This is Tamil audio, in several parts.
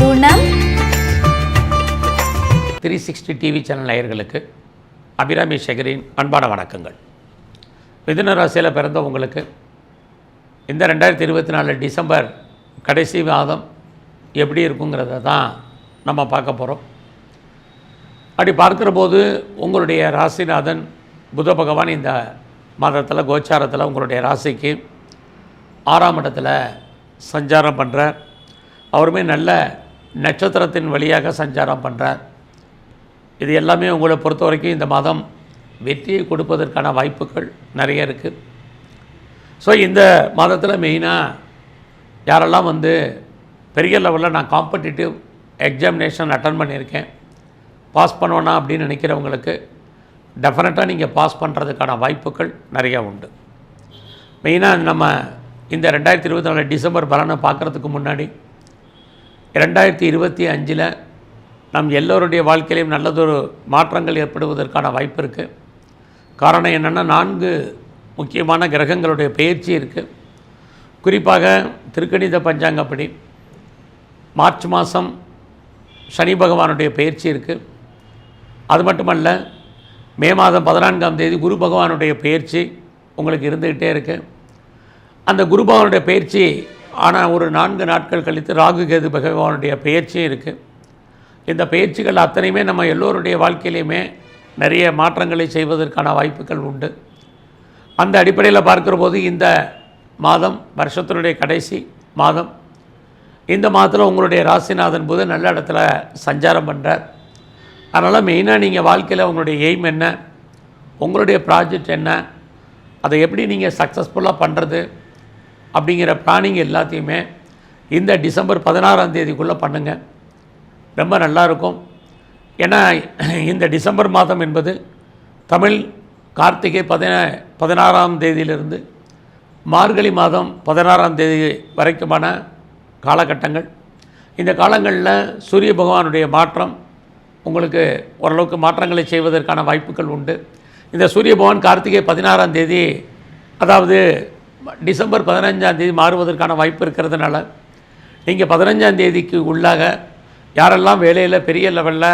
குணம் 360 டிவி சேனல் நேயர்களுக்கு அபிராமி சேகரின் அன்பான வணக்கங்கள். மிதுன ராசியில் பிறந்தவங்களுக்கு இந்த 2024 டிசம்பர் கடைசி மாதம் எப்படி இருக்குங்கிறத தான் நம்ம பார்க்க போகிறோம். அப்படி பார்க்குற போது உங்களுடைய ராசிநாதன் புத பகவான் இந்த மாதத்தில் கோச்சாரத்தில் உங்களுடைய ராசிக்கு 6ஆம் இடத்துல சஞ்சாரம் பண்ணுறார். அவருமே நல்ல நட்சத்திரத்தின் வழியாக சஞ்சாரம் பண்ணுறார். இது எல்லாமே உங்களை பொறுத்த வரைக்கும் இந்த மாதம் வெற்றியை கொடுப்பதற்கான வாய்ப்புகள் நிறைய இருக்குது. ஸோ இந்த மாதத்தில் மெயினாக யாரெல்லாம் பெரிய லெவலில் நான் காம்படிட்டிவ் எக்ஸாமினேஷன் அட்டன் பண்ணியிருக்கேன், பாஸ் பண்ணுவேனா அப்படின்னு நினைக்கிறவங்களுக்கு டெஃபினட்டாக நீங்கள் பாஸ் பண்ணுறதுக்கான வாய்ப்புகள் நிறையா உண்டு. மெயினாக நம்ம இந்த 2024 டிசம்பர் பலனை பார்க்குறதுக்கு முன்னாடி 2025 நம் எல்லோருடைய வாழ்க்கையிலையும் நல்லதொரு மாற்றங்கள் ஏற்படுவதற்கான வாய்ப்பு இருக்குது. காரணம் என்னென்னா 4 முக்கியமான கிரகங்களுடைய பெயர்ச்சி இருக்குது. குறிப்பாக திருக்கணித பஞ்சாங்கப்படி மார்ச் மாதம் சனி பகவானுடைய பெயர்ச்சி இருக்குது. அது மட்டுமல்ல, மே மாதம் 14ஆம் தேதி குரு பகவானுடைய பெயர்ச்சி உங்களுக்கு இருந்துக்கிட்டே இருக்குது. அந்த குரு பகவானுடைய பெயர்ச்சி ஆனால் ஒரு 4 நாட்கள் கழித்து ராகு கேது பகவானுடைய பெயர்ச்சியும் இருக்குது. இந்த பெயர்ச்சிகள் அத்தனையுமே நம்ம எல்லோருடைய வாழ்க்கையிலையுமே நிறைய மாற்றங்களை செய்வதற்கான வாய்ப்புகள் உண்டு. அந்த அடிப்படையில் பார்க்குற போது இந்த மாதம் வருஷத்தினுடைய கடைசி மாதம். இந்த மாதத்தில் உங்களுடைய ராசிநாதன் போது நல்ல இடத்துல சஞ்சாரம் பண்ணுறார். அதனால் மெயினாக நீங்கள் வாழ்க்கையில் உங்களுடைய எய்ம் என்ன, உங்களுடைய ப்ராஜெக்ட் என்ன, அதை எப்படி நீங்கள் சக்ஸஸ்ஃபுல்லாக பண்ணுறது அப்படிங்கிற பிளானிங் எல்லாத்தையுமே இந்த டிசம்பர் 16ஆம் தேதிக்குள்ளே பண்ணுங்கள். ரொம்ப நல்லாயிருக்கும். ஏன்னா இந்த டிசம்பர் மாதம் என்பது தமிழ் கார்த்திகை 16ஆம் தேதியிலிருந்து மார்கழி மாதம் 16ஆம் தேதி வரைக்குமான காலகட்டங்கள். இந்த காலங்களில் சூரிய பகவானுடைய மாற்றம் உங்களுக்கு ஓரளவுக்கு மாற்றங்களை செய்வதற்கான வாய்ப்புகள் உண்டு. இந்த சூரிய பகவான் கார்த்திகை 16ஆம் தேதி, அதாவது டிசம்பர் 15ஆம் தேதி மாறுவதற்கான வாய்ப்பு இருக்கிறதுனால நீங்கள் 15ஆம் தேதிக்கு உள்ளாக யாரெல்லாம் வேலையில் பெரிய லெவலில்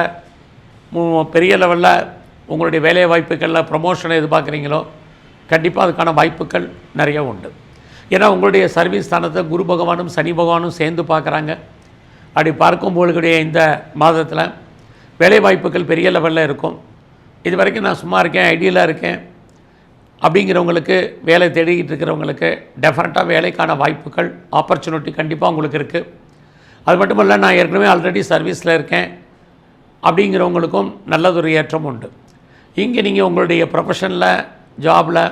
உங்களுடைய வேலை வாய்ப்புகளில் ப்ரமோஷனை எதிர்பார்க்குறீங்களோ கண்டிப்பாக அதுக்கான வாய்ப்புகள் நிறைய உண்டு. ஏன்னா உங்களுடைய சர்வீஸ் ஸ்தானத்தை குரு பகவானும் சனி பகவானும் சேர்ந்து பார்க்குறாங்க. அப்படி பார்க்கும்போது இந்த மாதத்தில் வேலை வாய்ப்புகள் பெரிய லெவலில் இருக்கும். இது வரைக்கும் நான் சும்மா இருக்கேன், ஐடியலாக இருக்கேன் அப்படிங்கிறவங்களுக்கு, வேலை தேடிக்கிட்டு இருக்கிறவங்களுக்கு டெஃபினட்டாக வேலைக்கான வாய்ப்புகள், ஆப்பர்ச்சுனிட்டி கண்டிப்பாக உங்களுக்கு இருக்குது. அது மட்டும் இல்லை, நான் ஏற்கனவே ஆல்ரெடி சர்வீஸில் இருக்கேன் அப்படிங்கிறவங்களுக்கும் நல்லதொரு ஏற்றம் உண்டு. இங்கே நீங்கள் உங்களுடைய ப்ரொஃபஷனில், ஜாபில்,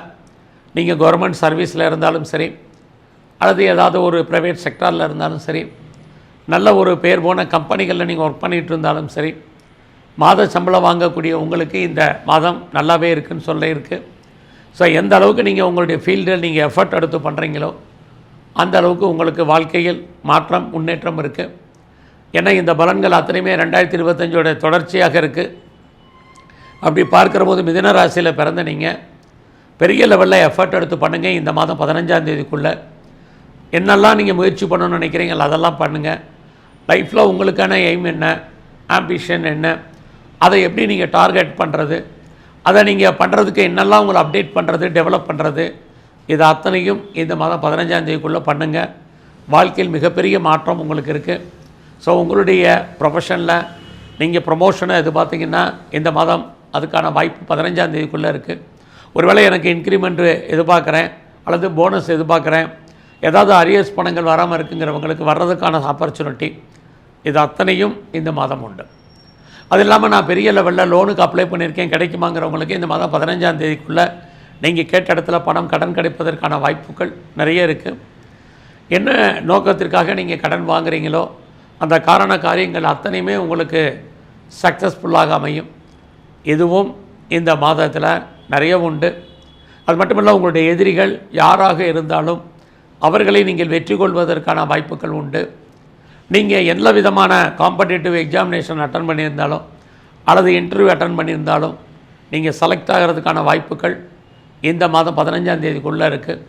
நீங்கள் கவர்மெண்ட் சர்வீஸில் இருந்தாலும் சரி, அல்லது ஏதாவது ஒரு ப்ரைவேட் செக்டாரில் இருந்தாலும் சரி, நல்ல ஒரு பேர் போன கம்பெனிகளில் நீங்கள் ஒர்க் பண்ணிகிட்டு இருந்தாலும் சரி, மாத சம்பளம் வாங்கக்கூடிய உங்களுக்கு இந்த மாதம் நல்லாவே இருக்குதுன்னு சொல்ல இருக்குது. ஸோ எந்த அளவுக்கு நீங்கள் உங்களுடைய ஃபீல்டில் நீங்கள் எஃபர்ட் எடுத்து பண்ணுறீங்களோ அந்த அளவுக்கு உங்களுக்கு வாழ்க்கையில் மாற்றம், முன்னேற்றம் இருக்குது. ஏன்னா இந்த பலன்கள் அத்தனையுமே 2025 தொடர்ச்சியாக இருக்குது. அப்படி பார்க்குற போது மிதுன ராசியில் பிறந்த நீங்கள் பெரிய லெவலில் எஃபர்ட் எடுத்து பண்ணுங்கள். இந்த மாதம் 15ஆம் தேதிக்குள்ளே என்னெல்லாம் நீங்கள் முயற்சி பண்ணணும்னு நினைக்கிறீங்களோ அதெல்லாம் பண்ணுங்கள். லைஃப்பில் உங்களுக்கான எய்ம் என்ன, ஆம்பிஷன் என்ன, அதை எப்படி நீங்கள் டார்கெட் பண்ணுறது, அதை நீங்கள் பண்ணுறதுக்கு என்னெல்லாம் உங்களை அப்டேட் பண்ணுறது, டெவலப் பண்ணுறது, இது அத்தனையும் இந்த மாதம் 15ஆம் தேதிக்குள்ளே பண்ணுங்கள். வாழ்க்கையில் மிகப்பெரிய மாற்றம் உங்களுக்கு இருக்குது. ஸோ உங்களுடைய ப்ரொஃபஷனில் நீங்கள் ப்ரொமோஷனை எதிர்பார்த்திங்கன்னா இந்த மாதம் அதுக்கான வாய்ப்பு 15ஆம் தேதிக்குள்ளே இருக்குது. ஒருவேளை எனக்கு இன்க்ரிமெண்ட்டு எதிர்பார்க்குறேன் அல்லது போனஸ் எதிர்பார்க்குறேன், ஏதாவது அரியர்ஸ் பணங்கள் வராமல் இருக்குங்கிறவங்களுக்கு வர்றதுக்கான ஆப்பர்ச்சுனிட்டி, இது அத்தனையும் இந்த மாதம் உண்டு. அது இல்லாமல் நான் பெரிய லெவலில் லோனுக்கு அப்ளை பண்ணியிருக்கேன், கிடைக்குமாங்கிறவங்களுக்கு இந்த மாதம் 15ஆம் தேதிக்குள்ளே நீங்கள் கேட்ட இடத்துல கடன் கிடைப்பதற்கான வாய்ப்புகள் நிறைய இருக்குது. என்ன நோக்கத்திற்காக நீங்கள் கடன் வாங்குறீங்களோ அந்த காரியங்கள் அத்தனையுமே உங்களுக்கு சக்ஸஸ்ஃபுல்லாக அமையும். இதுவும் இந்த மாதத்தில் நிறைய உண்டு. அது மட்டும் இல்லை, உங்களுடைய எதிரிகள் யாராக இருந்தாலும் அவர்களை நீங்கள் வெற்றி கொள்வதற்கான வாய்ப்புகள் உண்டு. நீங்கள் எந்த விதமான காம்படிட்டிவ் எக்ஸாமினேஷன் அட்டன் பண்ணியிருந்தாலும் அல்லது இன்டர்வியூ அட்டன் பண்ணியிருந்தாலும் நீங்கள் செலக்ட் ஆகிறதுக்கான வாய்ப்புகள் இந்த மாதம் 15ஆம் தேதிக்குள்ளே இருக்குது.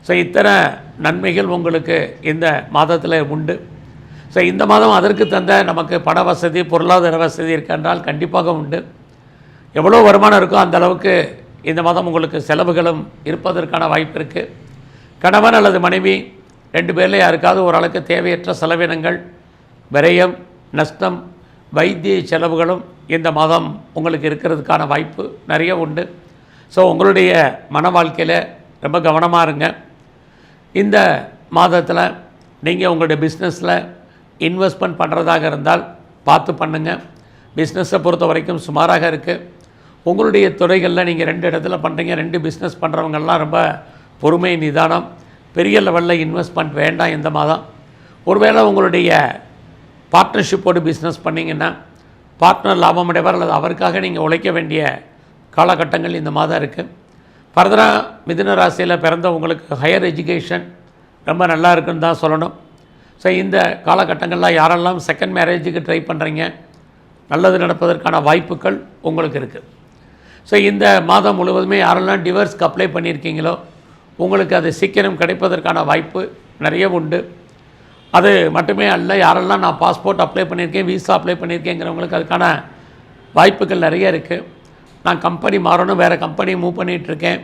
ஸோ இத்தனை நன்மைகள் உங்களுக்கு இந்த மாதத்தில் உண்டு. ஸோ இந்த மாதம் அதற்கு தந்த நமக்கு பண வசதி பொருளாதார வசதி இருக்கின்றால் கண்டிப்பாக உண்டு. எவ்வளோ வருமானம் இருக்கோ அந்த அளவுக்கு இந்த மாதம் உங்களுக்கு செலவுகளும் இருப்பதற்கான வாய்ப்பு இருக்குது. கணவன் அல்லது மனைவி 2 பேரில் யாருக்காவது ஓரளவுக்கு தேவையற்ற செலவினங்கள், விரயம், நஷ்டம், வைத்திய செலவுகளும் இந்த மாதம் உங்களுக்கு இருக்கிறதுக்கான வாய்ப்பு நிறைய உண்டு. ஸோ உங்களுடைய மன வாழ்க்கையில் ரொம்ப கவனமாக இருங்க. இந்த மாதத்தில் நீங்கள் உங்களுடைய பிஸ்னஸில் இன்வெஸ்ட்மெண்ட் பண்ணுறதாக இருந்தால் பார்த்து பண்ணுங்கள். பிஸ்னஸை பொறுத்த வரைக்கும் சுமாராக இருக்குது. உங்களுடைய துறைகளில் நீங்கள் 2 இடத்துல பண்ணுறீங்க. 2 பிஸ்னஸ் பண்ணுறவங்கெல்லாம் ரொம்ப பொறுமை, நிதானம். பெரிய லெவலில் இன்வெஸ்ட்மெண்ட் வேண்டாம் இந்த மாதம். ஒருவேளை உங்களுடைய பார்ட்னர்ஷிப்போடு பிஸ்னஸ் பண்ணிங்கன்னா பார்ட்னர் லாபம் அடைவார் அல்லது அவருக்காக நீங்கள் உழைக்க வேண்டிய காலகட்டங்கள் இந்த மாதம் இருக்குது. ஃபர்தராக மிதுன ராசியில் பிறந்த உங்களுக்கு ஹையர் எஜுகேஷன் ரொம்ப நல்லா இருக்குன்னு தான் சொல்லணும். ஸோ இந்த காலகட்டங்களில் யாரெல்லாம் செகண்ட் மேரேஜுக்கு ட்ரை பண்ணுறீங்க, நல்லது நடப்பதற்கான வாய்ப்புகள் உங்களுக்கு இருக்குது. ஸோ இந்த மாதம் முழுவதுமே யாரெல்லாம் டிவோர்ஸ்க்கு அப்ளை பண்ணியிருக்கீங்களோ உங்களுக்கு அது சீக்கிரம் கிடைப்பதற்கான வாய்ப்பு நிறைய உண்டு. அது மட்டுமே அல்ல, யாரெல்லாம் நான் பாஸ்போர்ட் அப்ளை பண்ணியிருக்கேன், விசா அப்ளை பண்ணியிருக்கேங்கிறவங்களுக்கு அதுக்கான வாய்ப்புகள் நிறைய இருக்குது. நான் கம்பெனி மாறணும், வேறு கம்பெனி மூவ் பண்ணிகிட்ருக்கேன்,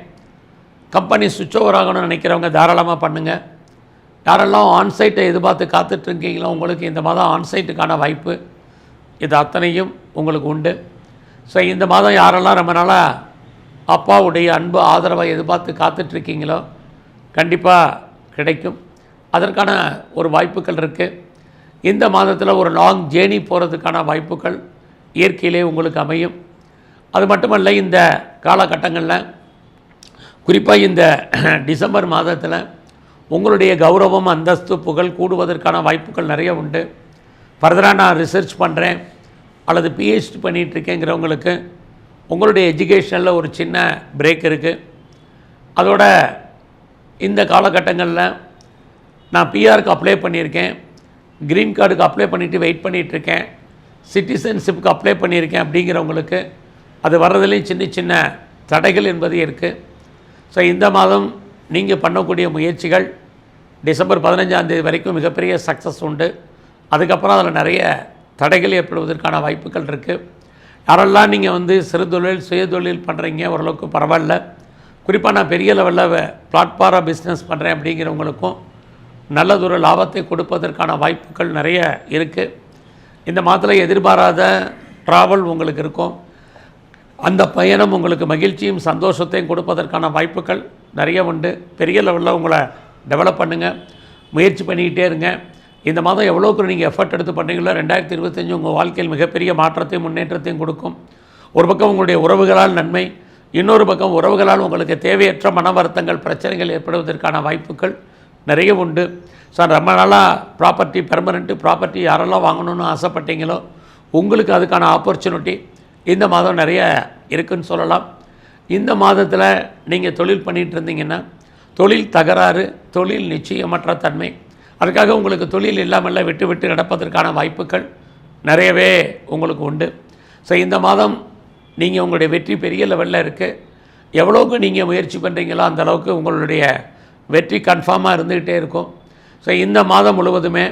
கம்பெனி சுவிட்ச் ஓவர் ஆகணும்னு நினைக்கிறவங்க தாராளமாக பண்ணுங்கள். யாரெல்லாம் ஆன்சைட்டை எதிர்பார்த்து காத்துட்ருக்கீங்களோ உங்களுக்கு இந்த மாதம் ஆன்சைட்டுக்கான வாய்ப்பு இது அத்தனையும் உங்களுக்கு உண்டு. ஸோ இந்த மாதம் யாரெல்லாம் ரொம்ப நாளாக அப்பாவுடைய அன்பு ஆதரவை எதிர்பார்த்து காத்துட்ருக்கீங்களோ கண்டிப்பாக கிடைக்கும். அதற்கான ஒரு வாய்ப்புகள் இருக்குது. இந்த மாதத்தில் ஒரு லாங் ஜேர்னி போகிறதுக்கான வாய்ப்புகள் இயற்கையிலே உங்களுக்கு அமையும். அது மட்டுமல்ல, இந்த காலகட்டங்களில் குறிப்பாக இந்த டிசம்பர் மாதத்தில் உங்களுடைய கௌரவம், அந்தஸ்து, புகழ் கூடுவதற்கான வாய்ப்புகள் நிறைய உண்டு. ஃபர்தராக நான் ரிசர்ச் பண்ணுறேன் அல்லது பிஹெச்டி பண்ணிகிட்ருக்கேங்கிறவங்களுக்கு உங்களுடைய எஜுகேஷனில் ஒரு சின்ன பிரேக் இருக்குது. அதோட இந்த காலகட்டங்களில் நான் பிஆருக்கு அப்ளை பண்ணியிருக்கேன், க்ரீன் கார்டுக்கு அப்ளை பண்ணிவிட்டு வெயிட் பண்ணிகிட்ருக்கேன், சிட்டிசன்ஷிப்புக்கு அப்ளை பண்ணியிருக்கேன் அப்படிங்கிறவங்களுக்கு அது வர்றதுலேயும் சின்ன சின்ன தடைகள் என்பது இருக்குது. ஸோ இந்த மாதம் நீங்கள் பண்ணக்கூடிய முயற்சிகள் டிசம்பர் 15ஆம் தேதி வரைக்கும் மிகப்பெரிய சக்ஸஸ் உண்டு. அதுக்கப்புறம் அதில் நிறைய தடைகள் ஏற்படுவதற்கான வாய்ப்புகள் இருக்குது. யாரெல்லாம் நீங்கள் சிறு தொழில், சுய தொழில் பண்ணுறீங்க ஓரளவுக்கு பரவாயில்ல. குறிப்பாக நான் பெரிய லெவலில் பிளாட்ஃபாராக பிஸ்னஸ் பண்ணுறேன் அப்படிங்கிறவங்களுக்கும் நல்லதொரு லாபத்தை கொடுப்பதற்கான வாய்ப்புகள் நிறைய இருக்குது. இந்த மாதத்தில் எதிர்பாராத ட்ராவல் உங்களுக்கு இருக்கும். அந்த பயணம் உங்களுக்கு மகிழ்ச்சியும் சந்தோஷத்தையும் கொடுப்பதற்கான வாய்ப்புகள் நிறைய உண்டு. பெரிய லெவலில் உங்களை டெவலப் பண்ணுங்கள், முயற்சி பண்ணிக்கிட்டே இருங்க. இந்த மாதம் எவ்வளோக்கு நீங்கள் எஃபர்ட் எடுத்து பண்ணுறீங்களோ 2025 உங்கள் வாழ்க்கையில் மிகப்பெரிய மாற்றத்தையும் முன்னேற்றத்தையும் கொடுக்கும். ஒரு பக்கம் உங்களுடைய உறவுகளால் நன்மை, இன்னொரு பக்கம் உறவுகளால் உங்களுக்கு தேவையற்ற மன வருத்தங்கள், பிரச்சனைகள் ஏற்படுவதற்கான வாய்ப்புகள் நிறைய உண்டு. ஸோ ரொம்ப நாளாக ப்ராப்பர்ட்டி, பெர்மனெண்ட்டு ப்ராப்பர்ட்டி யாரெல்லாம் வாங்கணும்னு ஆசைப்பட்டீங்களோ உங்களுக்கு அதுக்கான ஆப்பர்ச்சுனிட்டி இந்த மாதம் நிறைய இருக்குதுன்னு சொல்லலாம். இந்த மாதத்தில் நீங்கள் தொழில் பண்ணிகிட்டு இருந்தீங்கன்னா தொழில் தகராறு, தொழில் நிச்சயமற்ற தன்மை, அதுக்காக உங்களுக்கு தொழில் இல்லாமல் விட்டு விட்டு நடப்பதற்கான வாய்ப்புகள் நிறையவே உங்களுக்கு உண்டு. ஸோ இந்த மாதம் நீங்கள் உங்களுடைய வெற்றி பெரிய லெவலில் இருக்குது. எவ்வளோக்கு நீங்கள் முயற்சி பண்ணுறீங்களோ அந்தளவுக்கு உங்களுடைய வெற்றி கன்ஃபார்மாக இருந்துக்கிட்டே இருக்கும். ஸோ இந்த மாதம் முழுவதுமே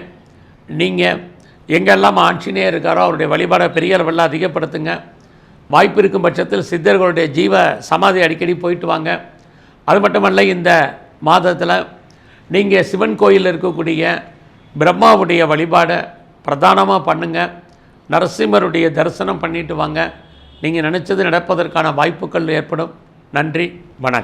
நீங்கள் எங்கெல்லாம் ஆஞ்சநேயர் இருக்காரோ அவருடைய வழிபாடை பெரிய லெவலில் அதிகப்படுத்துங்க. வாய்ப்பு இருக்கும் பட்சத்தில் சித்தர்களுடைய ஜீவ சமாதி அடிக்கடி போயிட்டு வாங்க. அது மட்டுமல்ல, இந்த மாதத்தில் நீங்கள் சிவன் கோயிலில் இருக்கக்கூடிய பிரம்மாவுடைய வழிபாடை பிரதானமாக பண்ணுங்கள். நரசிம்மருடைய தரிசனம் பண்ணிட்டு வாங்க. நீங்கள் நினச்சது நடப்பதற்கான வாய்ப்புகள் ஏற்படும். நன்றி, வணக்கம்.